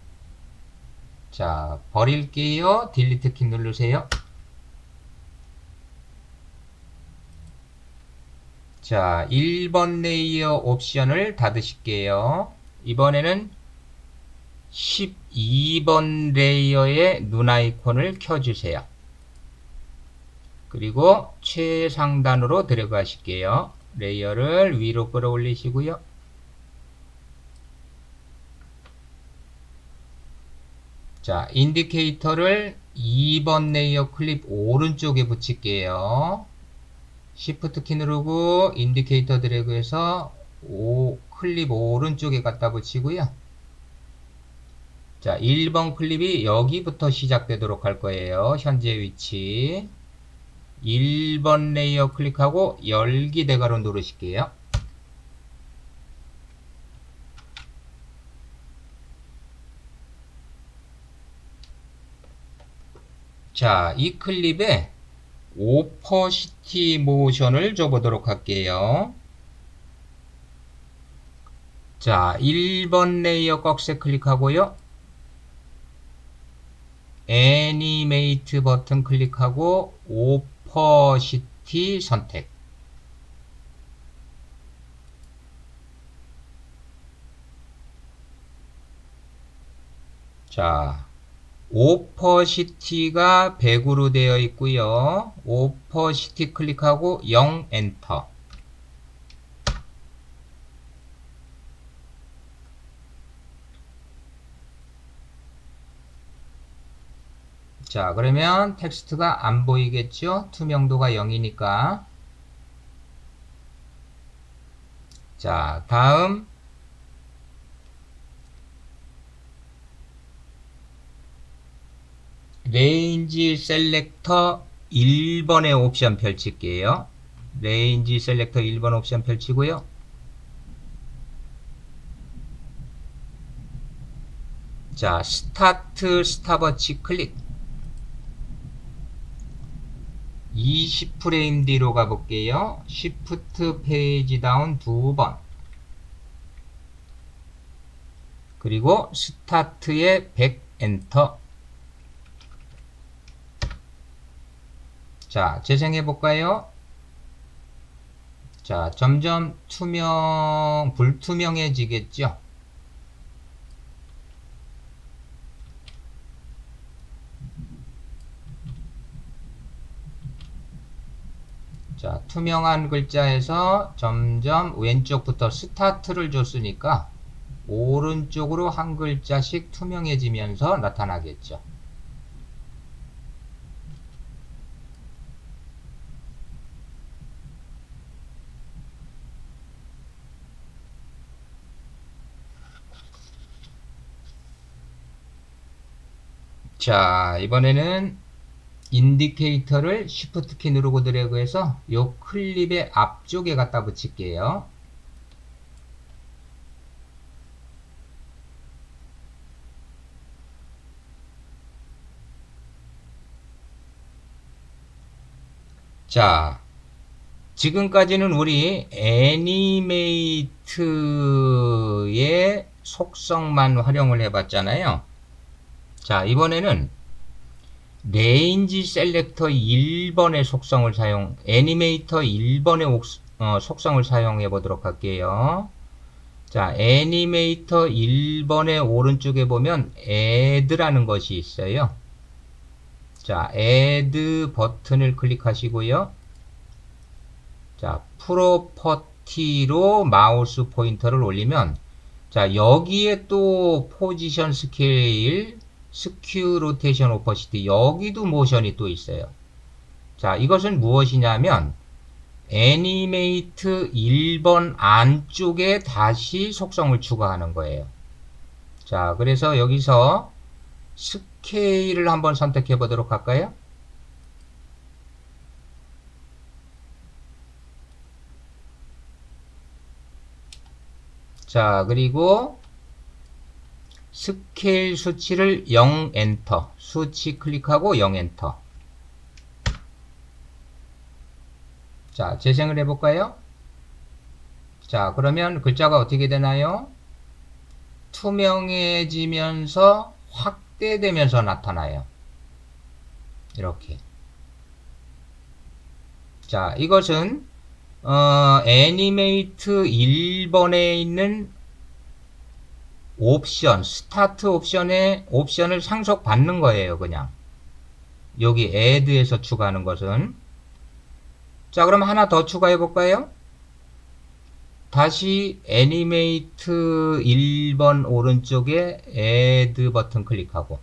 자, 버릴게요. 딜리트 키 누르세요. 자, 1번 레이어 옵션을 닫으실게요. 이번에는 12번 레이어의 눈 아이콘을 켜주세요. 그리고 최상단으로 들어가실게요. 레이어를 위로 끌어올리시고요. 자, 인디케이터를 2번 레이어 클립 오른쪽에 붙일게요. Shift 키 누르고 인디케이터 드래그해서 클립 오른쪽에 갖다 붙이고요. 자, 1번 클립이 여기부터 시작되도록 할 거예요. 현재 위치. 1번 레이어 클릭하고 열기 대괄호 누르실게요. 자, 이 클립에 오퍼시티 모션을 줘보도록 할게요. 자, 1번 레이어 꺽쇠 클릭하고요. 애니메이트 버튼 클릭하고 오퍼시티 선택. 자, 오퍼시티가 100으로 되어 있고요. 오퍼시티 클릭하고 0 엔터. 자, 그러면 텍스트가 안 보이겠죠? 투명도가 0이니까. 자, 다음 레인지 셀렉터 1번의 옵션 펼칠게요. 레인지 셀렉터 1번 옵션 펼치고요. 자, 스타트 스탑워치 클릭. 20프레임 뒤로 가볼게요. Shift 페이지 다운 2번. 그리고 스타트에 100 엔터. 자, 재생해 볼까요? 자, 점점 불투명해지겠죠? 자, 투명한 글자에서 점점 왼쪽부터 스타트를 줬으니까 오른쪽으로 한 글자씩 투명해지면서 나타나겠죠. 자, 이번에는 인디케이터를 Shift 키 누르고 드래그해서 요 클립의 앞쪽에 갖다 붙일게요. 자, 지금까지는 우리 애니메이트의 속성만 활용을 해봤잖아요. 자, 이번에는 레인지 셀렉터 1번의 애니메이터 1번의 속성을 사용해 보도록 할게요. 자, 애니메이터 1번의 오른쪽에 보면 add라는 것이 있어요. 자, add 버튼을 클릭하시고요. 자, 프로퍼티로 마우스 포인터를 올리면, 자, 여기에 또 포지션 스케일, 스큐 로테이션 오퍼시티, 여기도 모션이 또 있어요. 자, 이것은 무엇이냐면 애니메이트 1번 안쪽에 다시 속성을 추가하는 거예요. 자, 그래서 여기서 스케일을 한번 선택해 보도록 할까요? 자, 그리고 스케일 수치를 0 엔터, 수치 클릭하고 0 엔터. 자, 재생을 해볼까요? 자, 그러면 글자가 어떻게 되나요? 투명해지면서 확대되면서 나타나요. 이렇게. 자, 이것은 애니메이트 1번에 있는 옵션, 스타트 옵션을 상속받는 거예요, 그냥. 여기 add에서 추가하는 것은. 자, 그럼 하나 더 추가해 볼까요? 다시 애니메이트 1번 오른쪽에 add 버튼 클릭하고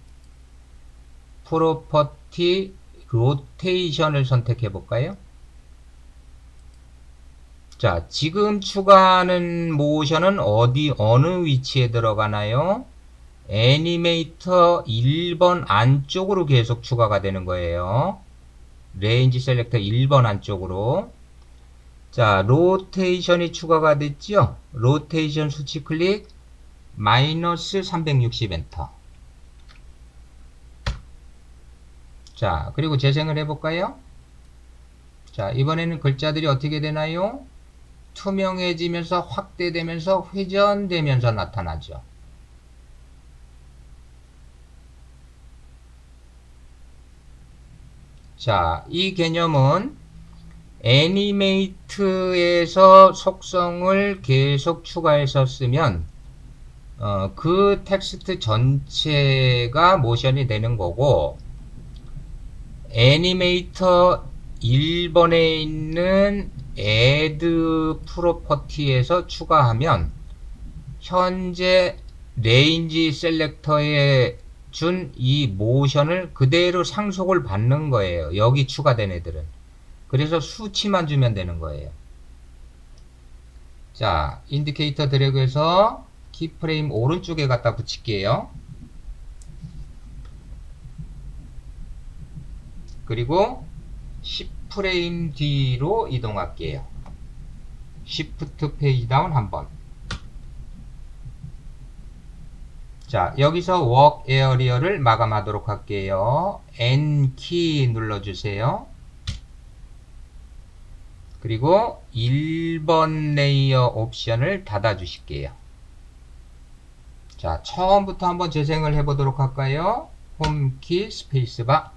프로퍼티 로테이션을 선택해 볼까요? 자, 지금 추가하는 모션은 어느 위치에 들어가나요? 애니메이터 1번 안쪽으로 계속 추가가 되는 거예요. 레인지 셀렉터 1번 안쪽으로. 자, 로테이션이 추가가 됐죠? 로테이션 수치 클릭, 마이너스 360 엔터. 자, 그리고 재생을 해볼까요? 자, 이번에는 글자들이 어떻게 되나요? 투명해지면서 확대되면서 회전되면서 나타나죠. 자, 이 개념은 애니메이트에서 속성을 계속 추가해서 쓰면 그 텍스트 전체가 모션이 되는 거고, 애니메이터 1번에 있는 add 프로퍼티에서 추가하면 현재 레인지 셀렉터에 준 이 모션을 그대로 상속을 받는 거예요. 여기 추가된 애들은. 그래서 수치만 주면 되는 거예요. 자, 인디케이터 드래그해서 키프레임 오른쪽에 갖다 붙일게요. 그리고 10프레임 뒤로 이동할게요. Shift 페이지 다운 한번. 자, 여기서 워크 에어리어를 마감하도록 할게요. N키 눌러주세요. 그리고 1번 레이어 옵션을 닫아 주실게요. 자, 처음부터 한번 재생을 해보도록 할까요? 홈키 스페이스바.